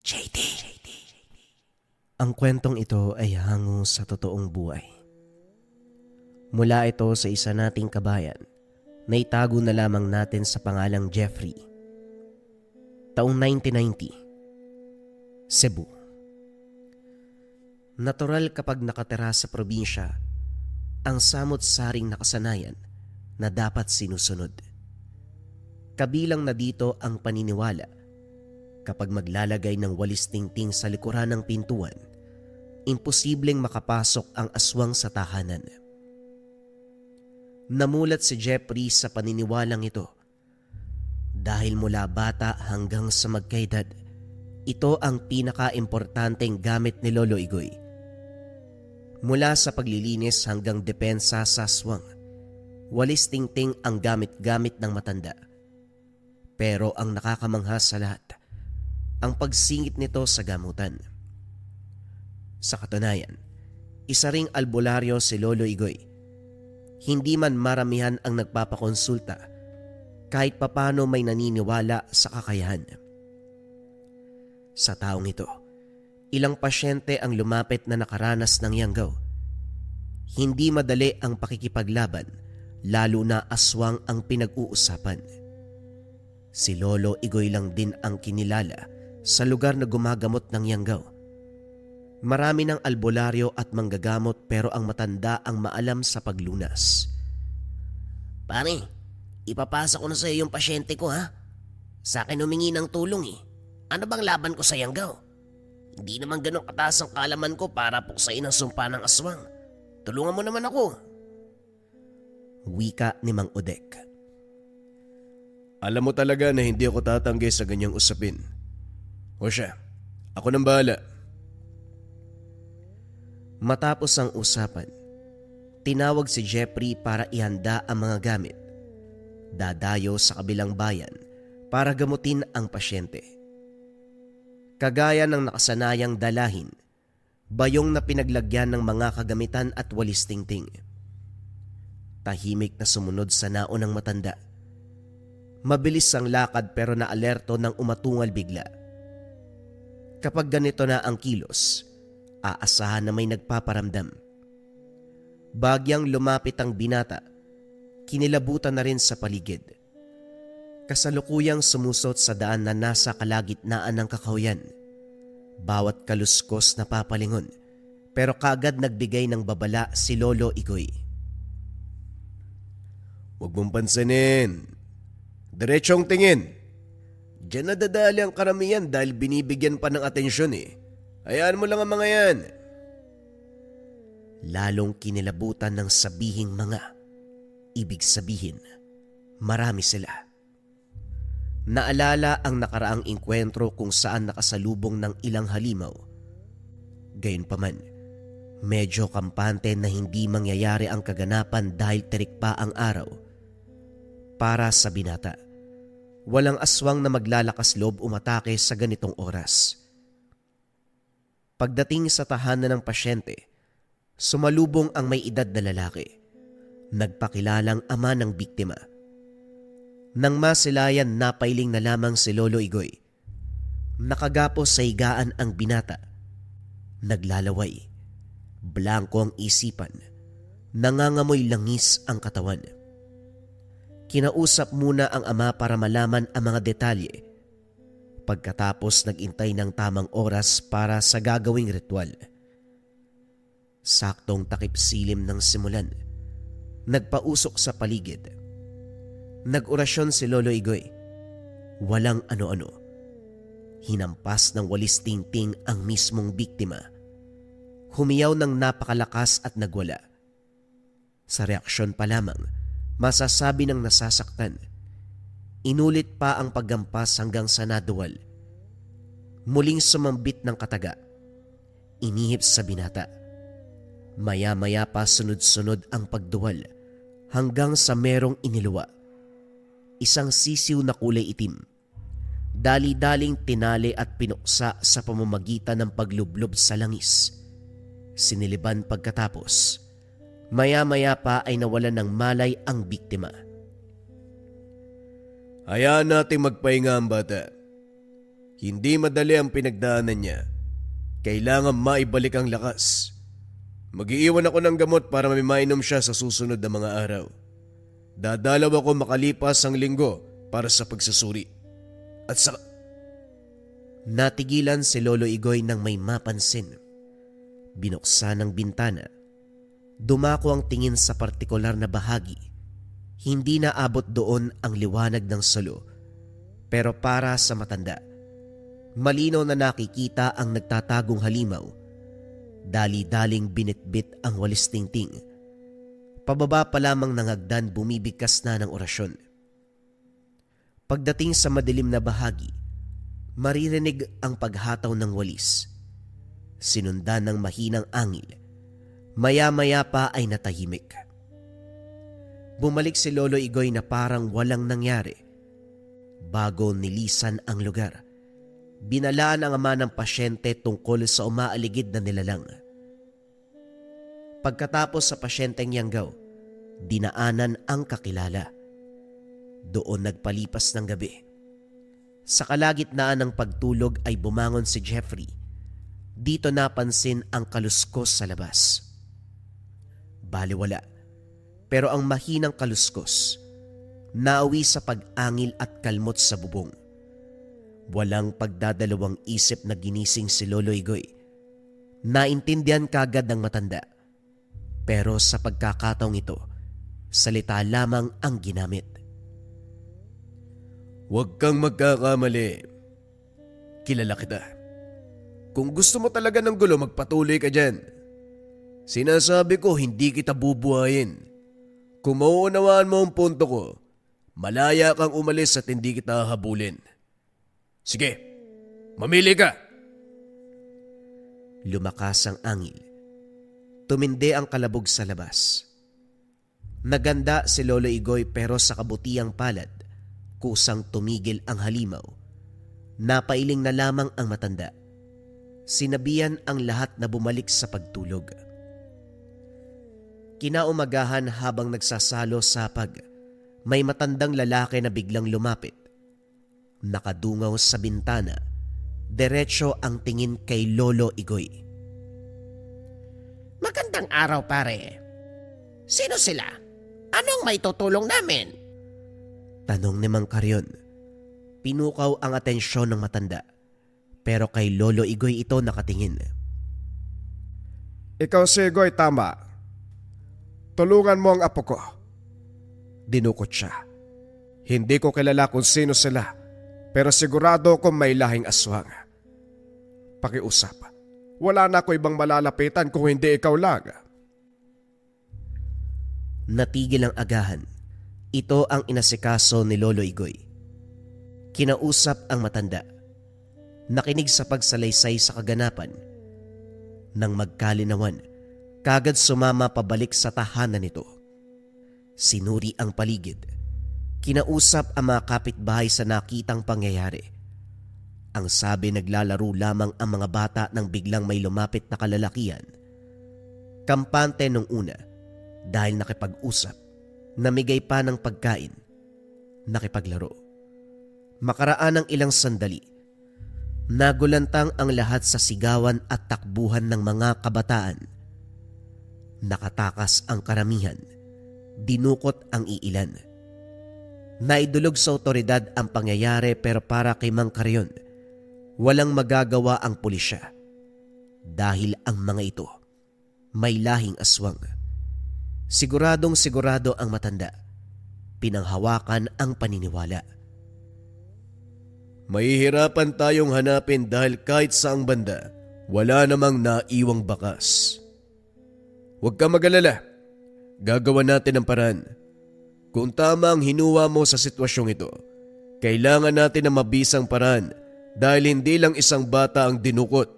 JD. Ang kwentong ito ay hango sa totoong buhay. Mula ito sa isa nating kabayan na itago na lamang natin sa pangalang Jeffrey. Taong 1990, Cebu. Natural kapag nakatira sa probinsya ang samot-saring nakasanayan na dapat sinusunod. Kabilang na dito ang paniniwala kapag maglalagay ng walis tingting sa likuran ng pintuan, imposibleng makapasok ang aswang sa tahanan. Namulat si Jeffrey sa paniniwalang ito dahil mula bata hanggang sa magkaedad, ito ang pinaka-importanteng gamit ni Lolo Igoy. Mula sa paglilinis hanggang depensa sa aswang, walis tingting ang gamit-gamit ng matanda. Pero ang nakakamangha sa lahat, ang pagsingit nito sa gamutan. Sa katunayan, isa ring albularyo si Lolo Igoy. Hindi man maramihan ang nagpapakonsulta, kahit papano may naniniwala sa kakayahan. Sa taong ito, ilang pasyente ang lumapit na nakaranas ng yanggaw. Hindi madali ang pakikipaglaban, lalo na aswang ang pinag-uusapan. Si Lolo Igoy lang din ang kinilala sa lugar na gumagamot ng yanggaw. Marami ng albularyo at manggagamot pero ang matanda ang maalam sa paglunas. Pare, ipapasa ko na sa iyo yung pasyente ko ha. Sa akin humingi ng tulong eh. Ano bang laban ko sa yanggaw? Hindi naman ganun kataas ang kaalaman ko para puksain ang sumpa ng aswang. Tulungan mo naman ako. Wika ni Mang Udek. Alam mo talaga na hindi ako tatanggi sa ganyang usapin. O siya, ako nang bahala. Matapos ang usapan, tinawag si Jeffrey para ihanda ang mga gamit. Dadayo sa kabilang bayan para gamutin ang pasyente. Kagaya ng nakasanayang dalahin, bayong na pinaglagyan ng mga kagamitan at walis tingting. Tahimik na sumunod sa naunang matanda. Mabilis ang lakad pero naalerto nang umatungal bigla. Kapag ganito na ang kilos, aasahan na may nagpaparamdam. Bagyang lumapit ang binata, kinilabutan na rin sa paligid. Kasalukuyang sumusot sa daan na nasa kalagitnaan ng kakahuyan. Bawat kaluskos na papalingon, pero kaagad nagbigay ng babala si Lolo Igoy. Huwag mong pansinin. Diretsong tingin. Diyan nadadali ang karamihan dahil binibigyan pa ng atensyon eh. Hayaan mo lang ang mga yan. Lalong kinilabutan ng sabihing mga. Ibig sabihin, marami sila. Naalala ang nakaraang engkwentro kung saan nakasalubong ng ilang halimaw. Gayunpaman, medyo kampante na hindi mangyayari ang kaganapan dahil terik pa ang araw. Para sa binata, walang aswang na maglalakas loob umatake sa ganitong oras. Pagdating sa tahanan ng pasyente, sumalubong ang may edad na lalaki. Nagpakilalang ama ng biktima. Nang masilayan, napailing na lamang si Lolo Igoy. Nakagapos sa higaan ang binata. Naglalaway. Blanko ang isipan. Nangangamoy langis ang katawan. Kinausap muna ang ama para malaman ang mga detalye. Pagkatapos nagintay ng tamang oras para sa gagawing ritual. Saktong takip silim ng simulan. Nagpausok sa paligid. Nag-orasyon si Lolo Igoy. Walang ano-ano. Hinampas ng walis tingting ang mismong biktima. Humiyaw ng napakalakas at nagwala. Sa reaksyon pa lamang, masasabi ng nasasaktan. Inulit pa ang paggampas hanggang sa naduwal. Muling sumambit ng kataga. Inihip sa binata. Maya-maya pa sunod-sunod ang pagduwal hanggang sa merong iniluwa. Isang sisiw na kulay itim. Dali-daling tinali at pinuksa sa pamamagitan ng paglublob sa langis. Siniliban pagkatapos. Maya-maya pa ay nawalan ng malay ang biktima. Hayaan nating magpahinga ang bata. Hindi madali ang pinagdaanan niya. Kailangan maibalik ang lakas. Mag-iiwan ako ng gamot para may mainom siya sa susunod na mga araw. Dadalaw ako makalipas ang linggo para sa pagsusuri. At sa... Natigilan si Lolo Igoy nang may mapansin. Binuksan ang bintana. Dumako ang tingin sa partikular na bahagi. Hindi na abot doon ang liwanag ng solo. Pero para sa matanda, malinaw na nakikita ang nagtatagong halimaw. Dali-daling binitbit ang walis tingting. Pababa pa lamang ng hagdan bumibigkas na ng orasyon. Pagdating sa madilim na bahagi, maririnig ang paghataw ng walis. Sinundan ng mahinang angil. Maya-maya pa ay natahimik. Bumalik si Lolo Igoy na parang walang nangyari. Bago nilisan ang lugar, binalaan ang ama ng pasyente tungkol sa umaaligid na nilalang. Pagkatapos sa pasyenteng yanggaw, dinaanan ang kakilala. Doon nagpalipas ng gabi. Sa kalagitnaan ng pagtulog ay bumangon si Jeffrey. Dito napansin ang kaluskos sa labas. Baliwala, pero ang mahinang kaluskos, nauwi sa pag-angil at kalmot sa bubong. Walang pagdadalawang isip na ginising si Lolo Igoy. Naintindihan kagad ng matanda. Pero sa pagkakataong ito, salita lamang ang ginamit. Huwag kang magkakamali. Kilala kita. Kung gusto mo talaga ng gulo, magpatuloy ka dyan. Sinasabi ko, hindi kita bubuhayin. Kung mauunawaan mo ang punto ko, malaya kang umalis at hindi kita hahabulin. Sige, mamili ka. Lumakas ang angil. Tumindi ang kalabog sa labas. Naganda si Lolo Igoy pero sa kabutiang palad, kusang tumigil ang halimaw. Napailing na lamang ang matanda. Sinabihan ang lahat na bumalik sa pagtulog. Kinaumagahan habang nagsasalo sapag, may matandang lalaki na biglang lumapit. Nakadungaw sa bintana, diretso ang tingin kay Lolo Igoy. Magandang araw, pare. Sino sila? Anong may tutulong namin? Tanong ni Mang Karyon. Pinukaw ang atensyon ng matanda, pero kay Lolo Igoy ito nakatingin. Ikaw si Igoy, tama. Tulungan mo ang apo ko. Dinukot siya. Hindi ko kilala kung sino sila, pero sigurado kong may lahing aswang. Pakiusap. Wala na ako ibang malalapitan kung hindi ikaw lang. Natigil ang agahan. Ito ang inasikaso ni Lolo Igoy. Kinausap ang matanda. Nakinig sa pagsalaysay sa kaganapan. Nang magkalinawan, kagad sumama pabalik sa tahanan nito. Sinuri ang paligid. Kinausap ang mga kapitbahay sa nakitang pangyayari. Ang sabi naglalaro lamang ang mga bata nang biglang may lumapit na kalalakihan. Kampante nung una dahil nakipag-usap, namigay pa ng pagkain, nakipaglaro. Makaraan ng ilang sandali, nagulantang ang lahat sa sigawan at takbuhan ng mga kabataan. Nakatakas ang karamihan, dinukot ang iilan. Naidulog sa otoridad ang pangyayari pero para kay Mang Karyon, walang magagawa ang pulisya. Dahil ang mga ito may lahing aswang. Siguradong sigurado ang matanda. Pinanghawakan ang paniniwala. Mahihirapan tayong hanapin dahil kahit saang banda, wala namang naiwang bakas. Huwag ka mag-alala. Gagawa natin ang paraan. Kung tama ang hinuwa mo sa sitwasyong ito, kailangan natin ng mabisang paraan dahil hindi lang isang bata ang dinukot.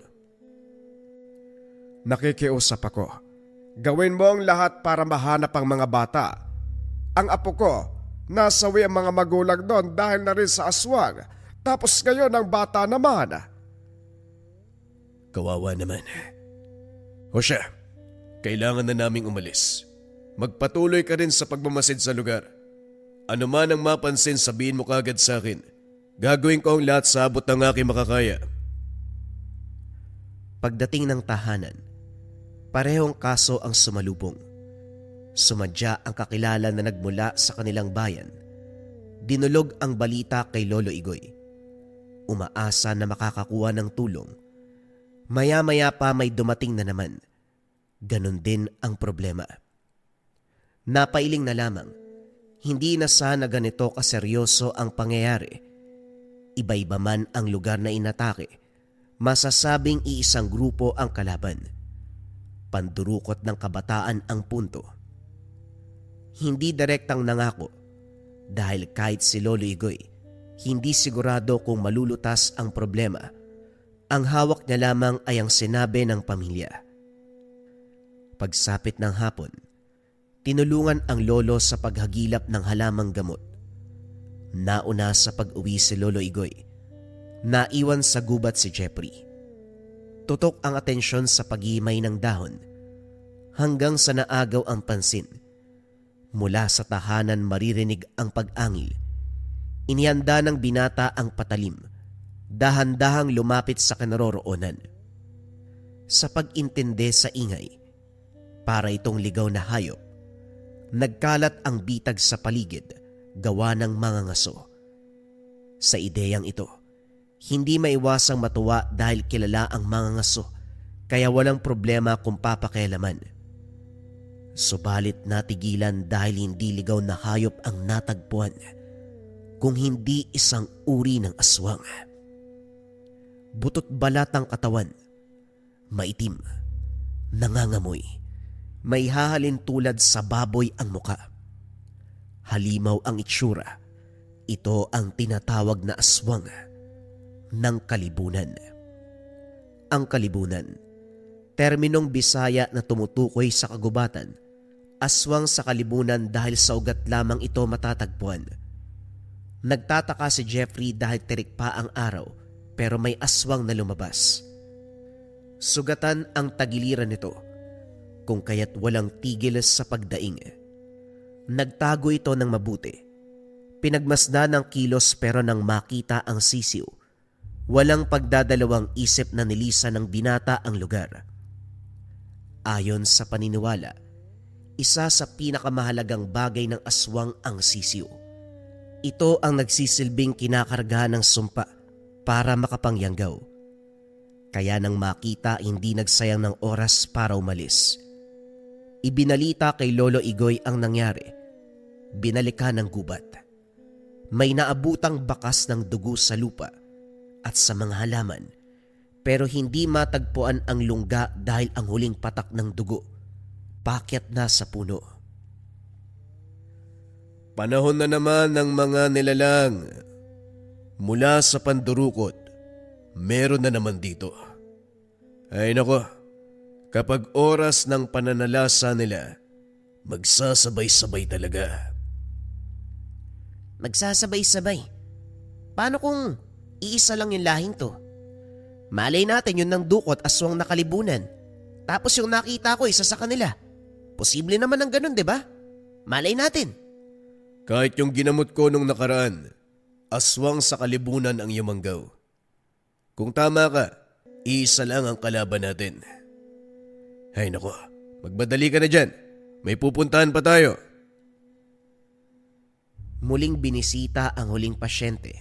Nakikiusap ako. Gawin mo ang lahat para mahanap ang mga bata. Ang apo ko, nasawi ang mga magulang doon dahil na rin sa aswang. Tapos ngayon ang bata naman. Kawawa naman. O siya, kailangan na naming umalis. Magpatuloy ka rin sa pagmamasid sa lugar. Ano man ang mapansin, sabihin mo kagad sa akin. Gagawin ko ang lahat sa abot ng aking makakaya. Pagdating ng tahanan, parehong kaso ang sumalubong. Sumadya ang kakilala na nagmula sa kanilang bayan. Dinulog ang balita kay Lolo Igoy. Umaasa na makakakuha ng tulong. Maya-maya pa may dumating na naman. Ganon din ang problema. Napailing na lamang, hindi na sana ganito kaseryoso ang pangyayari. Iba-iba man ang lugar na inatake, masasabing iisang grupo ang kalaban. Pandurukot ng kabataan ang punto. Hindi direktang nangako dahil kahit si Lolo Igoy, hindi sigurado kung malulutas ang problema. Ang hawak niya lamang ay ang sinabi ng pamilya. Pagsapit ng hapon, tinulungan ang lolo sa paghagilap ng halamang gamot. Nauna sa pag-uwi si Lolo Igoy. Naiwan sa gubat si Jeffrey. Tutok ang atensyon sa paghimay ng dahon hanggang sa naagaw ang pansin. Mula sa tahanan maririnig ang pag-angil. Inihanda ng binata ang patalim. Dahan-dahang lumapit sa kinaroroonan. Sa pag-intindi sa ingay, para itong ligaw na hayop, nagkalat ang bitag sa paligid gawa ng mga ngaso. Sa ideyang ito, hindi maiwasang matuwa dahil kilala ang mga ngaso kaya walang problema kung papakialaman. Subalit natigilan dahil hindi ligaw na hayop ang natagpuan, kung hindi isang uri ng aswang. Butot balat ang katawan, maitim, nangangamoy, may hahalin tulad sa baboy ang muka. Halimaw ang itsura, ito ang tinatawag na aswang ng kalibunan. Ang kalibunan, terminong Bisaya na tumutukoy sa kagubatan, aswang sa kalibunan dahil sa ugat lamang ito matatagpuan. Nagtataka si Jeffrey dahil tirik pa ang araw pero may aswang na lumabas. Sugatan ang tagiliran nito kung kaya't walang tigil sa pagdaing. Nagtago ito ng mabuti. Pinagmasdan ng kilos pero nang makita ang sisiw, walang pagdadalawang isip na nilisa ng binata ang lugar. Ayon sa paniniwala, isa sa pinakamahalagang bagay ng aswang ang sisiw. Ito ang nagsisilbing kinakargahan ng sumpa para makapangyanggaw. Kaya nang makita hindi nagsayang ng oras para umalis. Ibinalita kay Lolo Igoy ang nangyari. Binalikan ng gubat. May naabutang bakas ng dugo sa lupa at sa mga halaman, pero hindi matagpuan ang lungga dahil ang huling patak ng dugo paakyat na sa puno. Panahon na naman ng mga nilalang. Mula sa pandurukot, meron na naman dito. Ay nako, kapag oras ng pananalasa nila, magsasabay-sabay talaga. Magsasabay-sabay? Paano kung iisa lang yung lahing to? Malay natin yun ng dukot aswang na kalibunan. Tapos yung nakita ko isa sa kanila. Posible naman ng ganun, di ba? Malay natin. Kahit yung ginamot ko nung nakaraan, aswang sa kalibunan ang yumanggaw. Kung tama ka, isa lang ang kalaban natin. Ay nako, magmadali ka na dyan. May pupuntahan pa tayo. Muling binisita ang huling pasyente.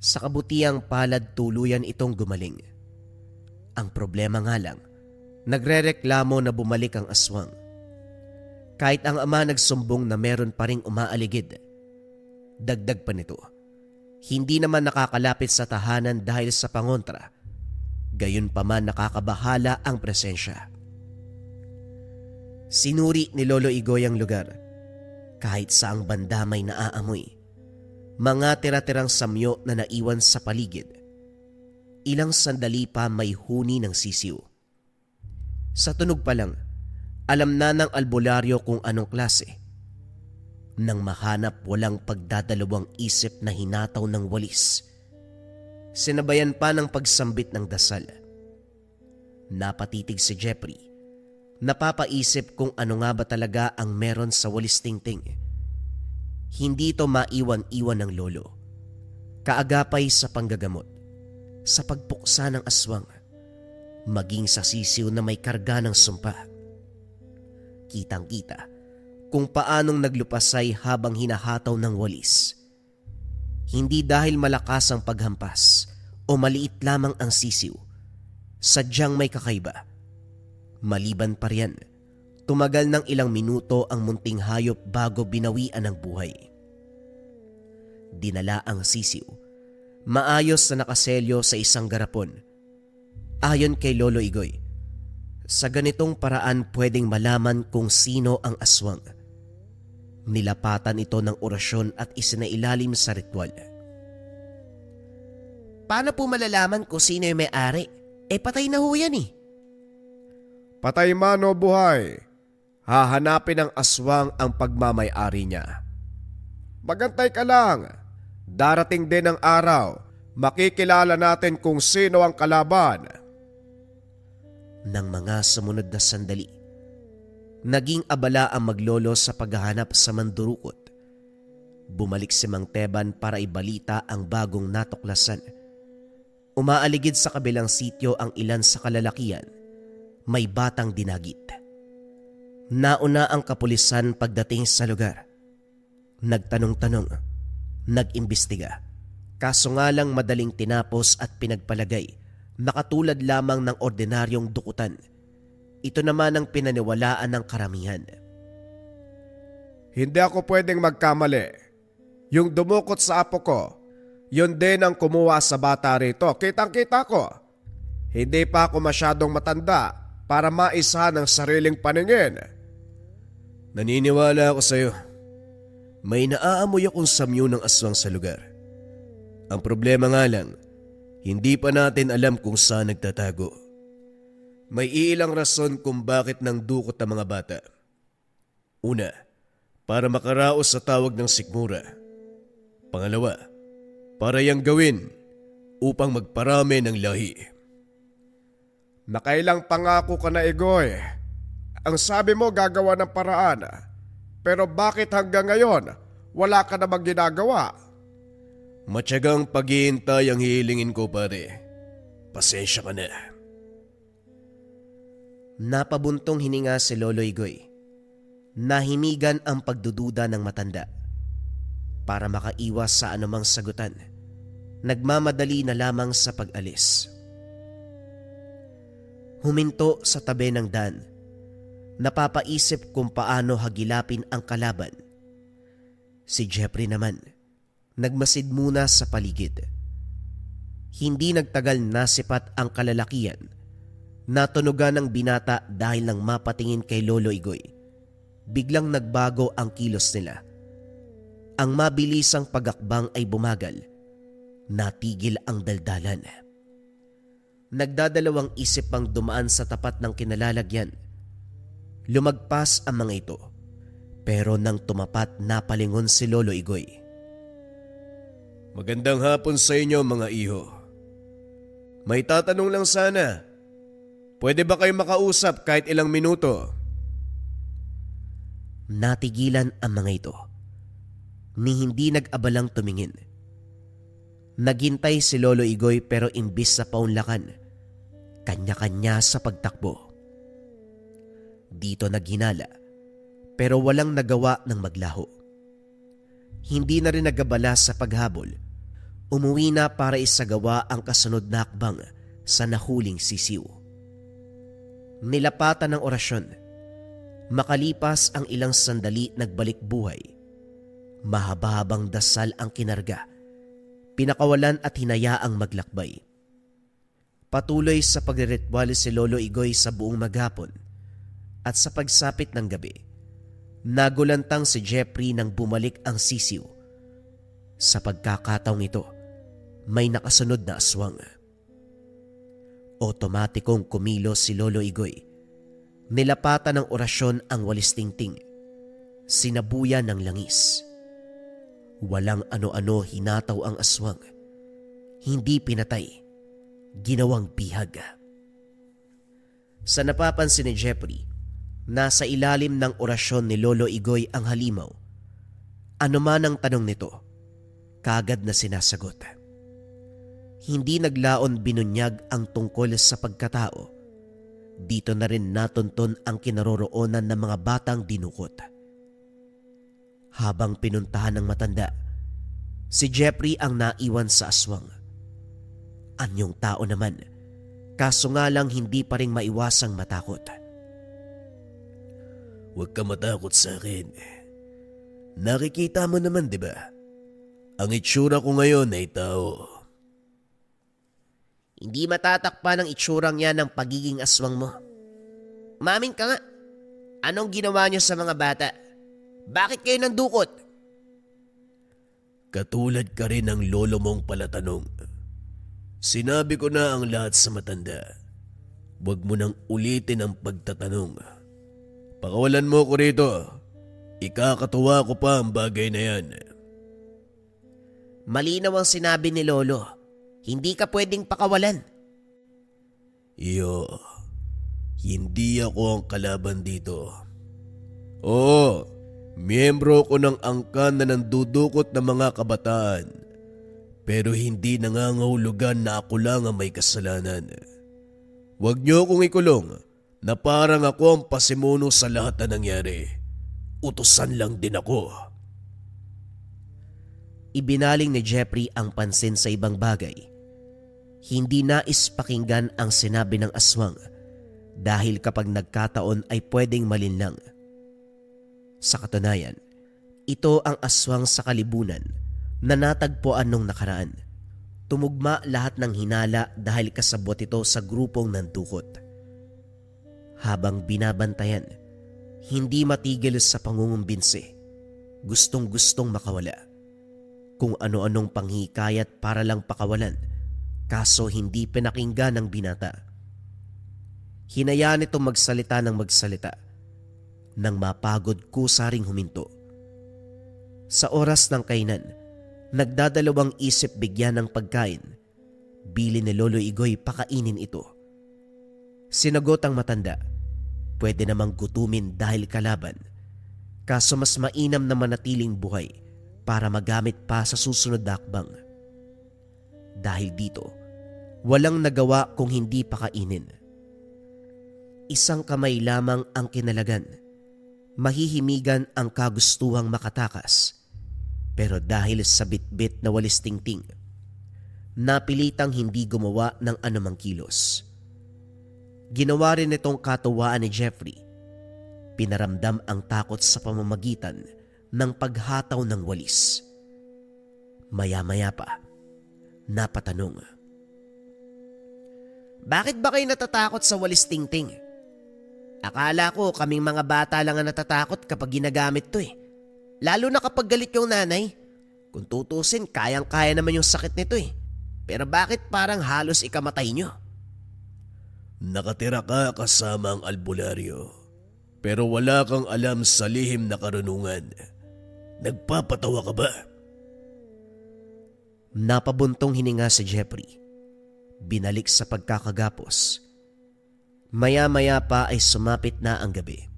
Sa kabutiang palad tuluyan itong gumaling. Ang problema nga lang, nagrereklamo na bumalik ang aswang. Kahit ang ama nagsumbong na meron pa ring umaaligid. Dagdag pa nito, hindi naman nakakalapit sa tahanan dahil sa pangontra. Gayon pa man nakakabahala ang presensya. Sinuri ni Lolo Igoy ang lugar. Kahit saang banda may naaamoy. Mga tira-tirang samyo na naiwan sa paligid. Ilang sandali pa may huni ng sisiw. Sa tunog pa lang, alam na ng albularyo kung anong klase. Nang mahanap walang pagdadalawang isip na hinataw ng walis. Sinabayan pa ng pagsambit ng dasal. Napatitig si Jeffrey. Napapaisip kung ano nga ba talaga ang meron sa walis tingting. Hindi ito maiwan-iwan ng lolo. kaagapay sa panggagamot, sa pagpuksa ng aswang, maging sa sisiw na may karga ng sumpa. Kitang-kita kung paanong naglupasay habang hinahataw ng walis. Hindi dahil malakas ang paghampas o maliit lamang ang sisiw, sadyang may kakaiba. Maliban pa riyan, tumagal ng ilang minuto ang munting hayop bago binawian ng buhay. Dinala ang sisiw, maayos na nakaselyo sa isang garapon. Ayon kay Lolo Igoy, sa ganitong paraan pwedeng malaman kung sino ang aswang. Nilapatan ito ng orasyon at isinailalim sa ritual. Paano po malalaman kung sino yung may-ari? Patay na ho yan eh. Patay man o buhay, hahanapin ng aswang ang pagmamay-ari niya. Magantay ka lang. Darating din ang araw, makikilala natin kung sino ang kalaban. Ng mga sumunod na sandali, naging abala ang maglolo sa paghahanap sa mandurukot. Bumalik si Mang Teban para ibalita ang bagong natuklasan. Umaaligid sa kabilang sityo ang ilan sa kalalakian. May batang dinagit. Nauna ang kapulisan pagdating sa lugar. Nagtanong-tanong, nag-imbestiga. Kaso nga lang madaling tinapos at pinagpalagay na katulad lamang ng ordinaryong dukutan. Ito naman ang pinaniwalaan ng karamihan. Hindi ako pwedeng magkamali. Yung dumukot sa apo ko, yun din ang kumuha sa bata rito. Kitang-kita ko. Hindi pa ako masyadong matanda para maisa ng sariling paningin. Naniniwala ako sa'yo. May naaamoy akong samyo ng aswang sa lugar. Ang problema nga lang, hindi pa natin alam kung saan nagtatago. May ilang rason kung bakit nang dukot ang mga bata. Una, para makaraos sa tawag ng sikmura. Pangalawa, para yang gawin upang magparami ng lahi. Nakailang pangako ka na, Igoy. Ang sabi mo gagawa ng paraan. Pero bakit hanggang ngayon wala ka namang ginagawa? Matyagang paghihintay ang hihilingin ko, pare. Pasensya ka na. Napabuntong hininga si Lolo Igoy. Nahimigan ang pagdududa ng matanda. Para makaiwas sa anumang sagutan, nagmamadali na lamang sa pag-alis. Huminto sa tabi ng daan. Napapaisip kung paano hagilapin ang kalaban. Si Jeffrey naman, nagmasid muna sa paligid. Hindi nagtagal nasipat ang kalalakian. Natunugan ng binata dahil nang mapatingin kay Lolo Igoy. Biglang nagbago ang kilos nila. Ang mabilisang pagakbang ay bumagal. Natigil ang daldalan. Nagdadalawang isip pang dumaan sa tapat ng kinalalagyan. Lumagpas ang mga ito. Pero nang tumapat, napalingon si Lolo Igoy. Magandang hapon sa inyo, mga iho. May tatanong lang sana. Pwede ba kayo makausap kahit ilang minuto? Natigilan ang mga ito. Ni hindi nag-abalang tumingin. Naghintay si Lolo Igoy pero imbis sa paunlakan, kanya-kanya sa pagtakbo. Dito naghinala pero walang nagawa ng maglaho. Hindi na rin nagabala sa paghabol. Umuwi na para isagawa ang kasunod na hakbang sa nahuling sisiw. Nilapatan ng orasyon. Makalipas ang ilang sandali, nagbalik buhay. Mahaba-habang dasal ang kinarga. Pinakawalan at hinayaang maglakbay. Patuloy sa pagriritual si Lolo Igoy sa buong maghapon. At sa pagsapit ng gabi, nagulantang si Jeffrey nang bumalik ang sisiw. Sa pagkakataong ito, may nakasunod na aswang. Otomatikong kumilos si Lolo Igoy. Nilapatan ng orasyon ang walis tingting. Sinabuyan ng langis. Walang ano-ano hinataw ang aswang. Hindi pinatay. Ginawang bihag. Sa napapansin ni Jeffrey, nasa ilalim ng orasyon ni Lolo Igoy ang halimaw. Ano man ang tanong nito, kagad na sinasagot. Hindi naglaon binunyag ang tungkol sa pagkatao. Dito na rin natunton ang kinaroroonan ng mga batang dinukot. Habang pinuntahan ng matanda, si Jeffrey ang naiwan sa aswang. Anyong tao naman, kaso nga lang hindi pa rin maiwasang matakot. Huwag ka matakot sa akin. Nakikita mo naman, di ba? Ang itsura ko ngayon ay tao. Hindi matatakpan ang itsurang yan ng pagiging aswang mo. Umamin ka nga. Anong ginawa niyo sa mga bata? Bakit kayo nandukot? Katulad ka rin ng lolo mong palatanong. Sinabi ko na ang lahat sa matanda. Huwag mo nang ulitin ang pagtatanong. Pakawalan mo ko rito. Ikakatuwa ko pa ang bagay na yan. Malinaw ang sinabi ni Lolo. Hindi ka pwedeng pakawalan. Iyo, hindi ako ang kalaban dito. Oo, miyembro ko ng angkan na nandudukot ng mga kabataan. Pero hindi nangangahulugan na ako lang ang may kasalanan. Huwag niyo akong ikulong na parang ako ang pasimuno sa lahat na nangyari. Utusan lang din ako. Ibinaling ni Jeffrey ang pansin sa ibang bagay. Hindi nais pakinggan ang sinabi ng aswang dahil kapag nagkataon ay pwedeng malinlang. Sa katunayan, ito ang aswang sa kalibunan na natagpuan nung nakaraan. Tumugma lahat ng hinala dahil kasabot ito sa grupong nandukot. Habang binabantayan, hindi matigil sa pangungumbinsi. Gustong-gustong makawala. Kung ano-anong panghikayat para lang pakawalan, kaso hindi pinakinggan ng binata. Hinayaan itong magsalita ng magsalita. Nang mapagod kusa ring huminto. Sa oras ng kainan, nagdadalawang isip bigyan ng pagkain. Bili ni Lolo Igoy pakainin ito. Sinagot ang matanda, pwede namang gutumin dahil kalaban. Kaso mas mainam na manatiling buhay para magamit pa sa susunod na hakbang. Dahil dito, walang nagawa kung hindi pakainin. Isang kamay lamang ang kinalagan. Mahihimigan ang kagustuhang makatakas. Pero dahil sa bitbit na walis tingting, napilitang hindi gumawa ng anumang kilos. Ginawa rin itong katuwaan ni Jeffrey. Pinaramdam ang takot sa pamamagitan ng paghataw ng walis. Maya-maya pa, napatanong. Bakit ba kayo natatakot sa walis tingting? Akala ko kaming mga bata lang ang natatakot kapag ginagamit to eh. Lalo na kapag galit yung nanay. Kung tutusin, kayang-kaya naman yung sakit nito eh. Pero bakit parang halos ikamatay nyo? Nakatira ka kasama ang albularyo. Pero wala kang alam sa lihim na karunungan. Nagpapatawa ka ba? Napabuntong hininga si Jeffrey. Binalik sa pagkakagapos. Maya-maya pa ay sumapit na ang gabi.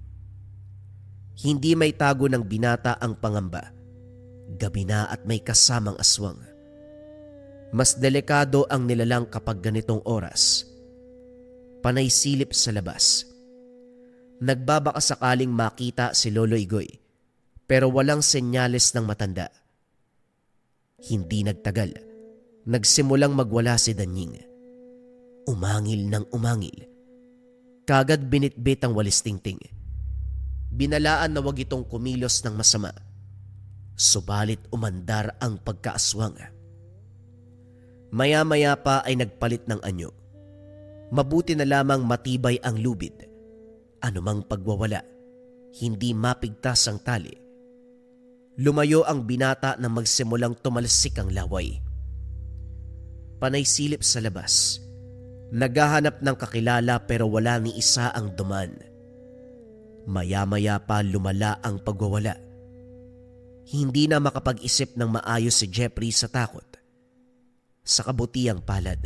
Hindi may tago ng binata ang pangamba. Gabi na at may kasamang aswang. Mas delikado ang nilalang kapag ganitong oras. Panay silip sa labas. Nagbabaka sakaling makita si Lolo Igoy, pero walang senyales ng matanda. Hindi nagtagal, nagsimulang magwala si Danying. Umangil ng umangil. Kagad binitbit ang walis tingting. Binalaan na wag itong kumilos ng masama. Subalit umandar ang pagkaaswang. Maya-maya pa ay nagpalit ng anyo. Mabuti na lamang matibay ang lubid. Anumang pagwawala, hindi mapigtas ang tali. Lumayo ang binata na magsimulang tumalsik ang laway. Panay silip sa labas. Naghahanap ng kakilala pero wala ni isa ang duman. Maya-maya pa lumala ang pagwawala. Hindi na makapag-isip ng maayos si Jeffrey sa takot. Sa kabutiang palad,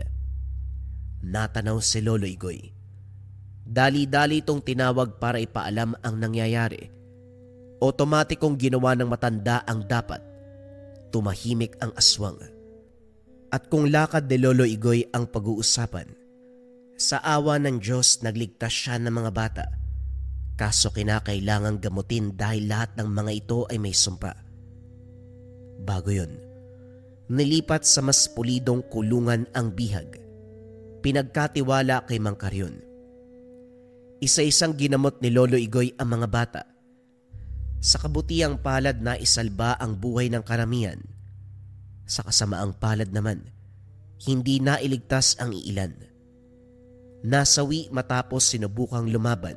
natanaw si Lolo Igoy. Dali-dali itong tinawag para ipaalam ang nangyayari. Otomatikong ginawa ng matanda ang dapat. Tumahimik ang aswang. At kung lakad ni Lolo Igoy ang pag-uusapan, sa awa ng Diyos nagligtas siya ng mga bata. Kaso kinakailangang gamutin dahil lahat ng mga ito ay may sumpa. Bago yun, nilipat sa mas pulidong kulungan ang bihag. Pinagkatiwala kay Mang Karyon. Isa-isang ginamot ni Lolo Igoy ang mga bata. Sa kabutiang palad na isalba ang buhay ng karamihan. Sa kasamaang palad naman, hindi nailigtas ang iilan. Nasawi matapos sinubukang lumaban,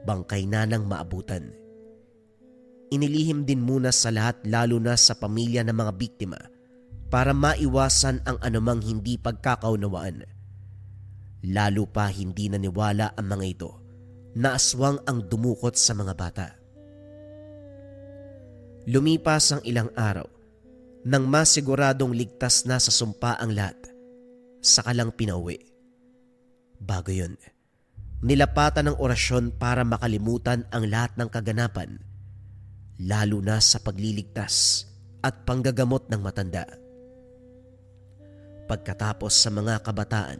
bangkay na ng maabutan. Inilihim din muna sa lahat lalo na sa pamilya ng mga biktima para maiwasan ang anumang hindi pagkakaunawaan. Lalo pa hindi naniwala ang mga ito na aswang ang dumukot sa mga bata. Lumipas ang ilang araw nang masiguradong ligtas na sa sumpa ang lahat, saka lang pinauwi. Bago yun, nilapatan ng orasyon para makalimutan ang lahat ng kaganapan, lalo na sa pagliligtas at panggagamot ng matanda. Pagkatapos sa mga kabataan,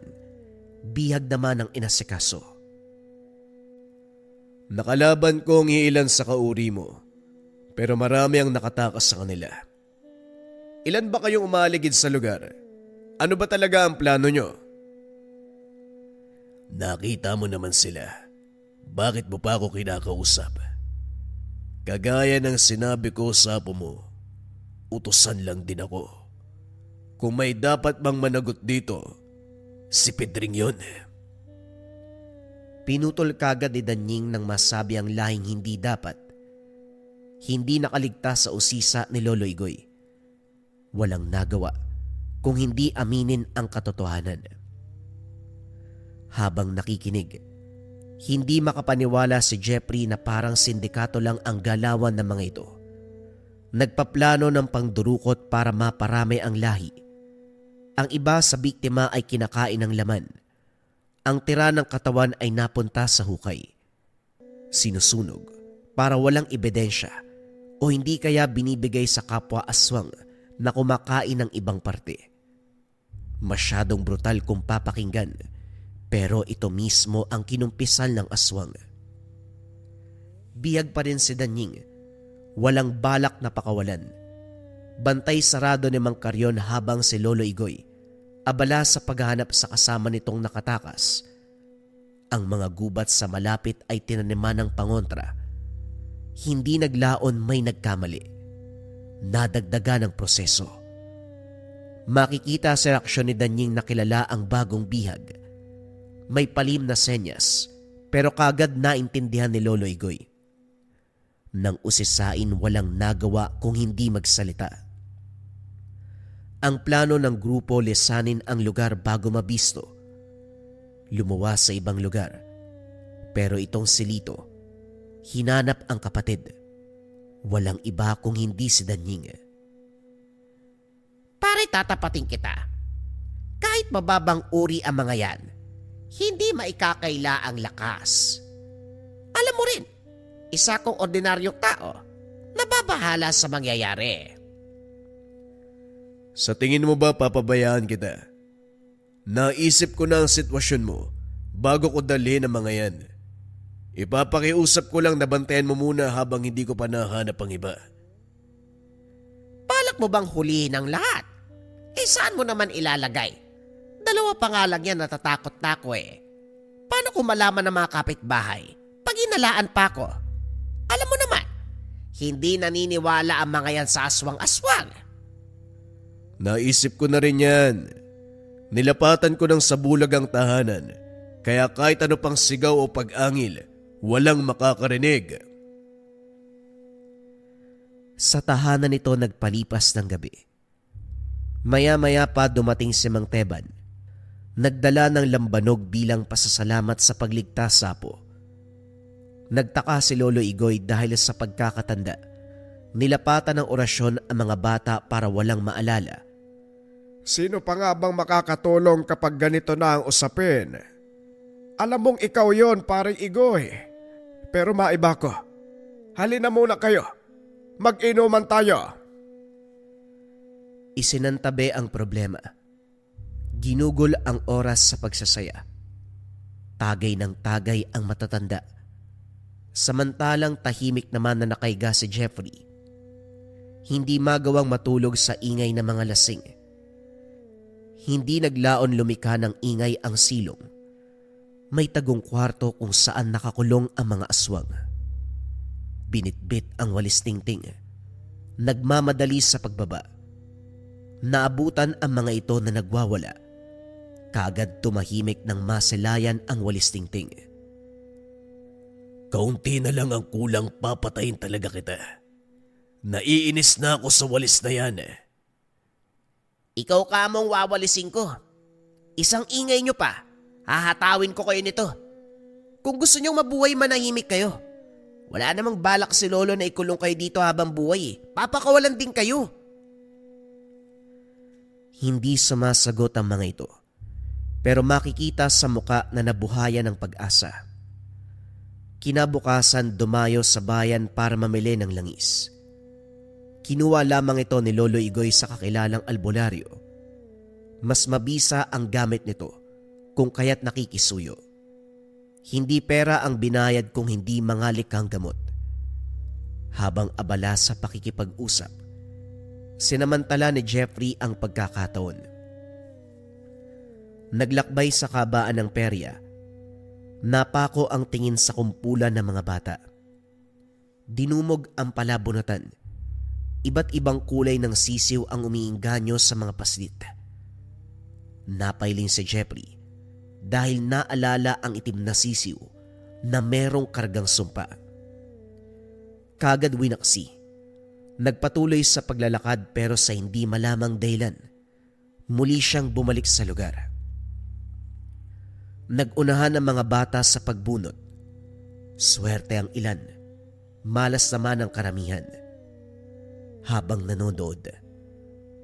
bihag naman ang inasikaso. Nakalaban ko ang iilan sa kauri mo, pero marami ang nakatakas sa kanila. Ilan ba kayong umaligid sa lugar? Ano ba talaga ang plano nyo? Nakita mo naman sila. Bakit mo pa ako kinakausap? Kagaya ng sinabi ko sa apo mo, utusan lang din ako. Kung may dapat bang managot dito, si Pedring yun. Pinutol kagad ni Danying nang masabi ang lahing hindi dapat. Hindi nakaligtas sa usisa ni Lolo Igoy. Walang nagawa kung hindi aminin ang katotohanan. Habang nakikinig, hindi makapaniwala si Jeffrey na parang sindikato lang ang galawan ng mga ito. Nagpaplano ng pangdurukot para maparami ang lahi. Ang iba sa biktima ay kinakain ng laman. Ang tira ng katawan ay napunta sa hukay. Sinusunog para walang ebidensya o hindi kaya binibigay sa kapwa aswang na kumakain ng ibang parte. Masyadong brutal kung papakinggan, pero ito mismo ang kinumpisal ng aswang. Bihag pa rin si Danying, walang balak na pakawalan. Bantay sarado ni Mang Karyon habang si Lolo Igoy abala sa paghahanap sa kasama nitong nakatakas. Ang mga gubat sa malapit ay tinaniman ng pangontra. Hindi naglaon may nagkamali. Nadagdagan ang proseso. Makikita sa reaksyon ni Danying na kilala ang bagong bihag. May palim na senyas pero kagad naintindihan ni Lolo Igoy. Nang usisain walang nagawa kung hindi magsalita. Ang plano ng grupo lisanin ang lugar bago mabisto. Lumuwas sa ibang lugar. Pero itong si Lito, hinanap ang kapatid. Walang iba kung hindi si Danying. Pare, tatapatin kita. Kahit mababang uri ang mga yan, hindi maikakaila ang lakas. Alam mo rin, isa kong ordinaryong tao na babahala sa mangyayari. Sa tingin mo ba papabayaan kita? Naisip ko na ang sitwasyon mo bago ko dalhin ang mga yan. Ipapakiusap ko lang na bantayan mo muna habang hindi ko pa nahanap ang iba. Balak mo bang hulihin ang lahat? Saan mo naman ilalagay? Dalawa pa nga lang yan, natatakot na ako eh. Paano kung malaman ng mga kapitbahay? Pag inalaan pa ako. Alam mo naman, hindi naniniwala ang mga yan sa aswang-aswang. Naisip ko na rin yan. Nilapatan ko ng sabulag ang tahanan, kaya kahit ano pang sigaw o pag-angil, walang makakarinig. Sa tahanan nito nagpalipas ng gabi. Maya-maya pa dumating si Mang Teban. Nagdala ng lambanog bilang pasasalamat sa pagligtas sa apo. Nagtaka si Lolo Igoy dahil sa pagkakatanda. Nilapatan ng orasyon ang mga bata para walang maalala. Sino pa nga bang makakatulong kapag ganito na ang usapin? Alam mong ikaw yon, paring Igoy. Pero maiba ko. Halina muna kayo. Mag-inuman tayo. Isinantabi ang problema. Ginugol ang oras sa pagsasaya. Tagay ng tagay ang matatanda. Samantalang tahimik naman na nakaiga si Jeffrey. Hindi magawang matulog sa ingay ng mga lasing. Hindi naglaon lumikha ng ingay ang silong. May tagong kwarto kung saan nakakulong ang mga aswang. Binitbit ang walis tingting. Nagmamadali sa pagbaba. Naabutan ang mga ito na nagwawala. Kaagad tumahimik ng masilayan ang walis tingting. Kaunti na lang ang kulang, papatayin talaga kita. Naiinis na ako sa walis na yan eh. Ikaw ka mong wawalisin ko. Isang ingay nyo pa. Hahatawin ko kayo nito. Kung gusto nyong mabuhay, manahimik kayo. Wala namang balak si Lolo na ikulong kayo dito habang buhay eh. Papakawalan din kayo. Hindi sumasagot ang mga ito. Pero makikita sa muka na nabuhayan ng pag-asa. Kinabukasan dumayo sa bayan para mamili ng langis. Kinuha lamang ito ni Lolo Igoy sa kakilalang albularyo. Mas mabisa ang gamit nito kung kaya't nakikisuyo. Hindi pera ang binayad kung hindi mangalikang gamot. Habang abala sa pakikipag-usap, sinamantala ni Jeffrey ang pagkakataon. Naglakbay sa kabaan ng perya. Napako ang tingin sa kumpulan ng mga bata. Dinumog ang palabunutan. Iba't ibang kulay ng sisiw ang umiingganyo sa mga paslit. Napailing si Jeffrey dahil naalala ang itim na sisiw na merong kargang sumpa. Kagad winaksi. Nagpatuloy sa paglalakad pero sa hindi malamang dahilan, muli siyang bumalik sa lugar. Nagunahan ang mga bata sa pagbunot. Swerte ang ilan, malas naman ang karamihan. Habang nanonood,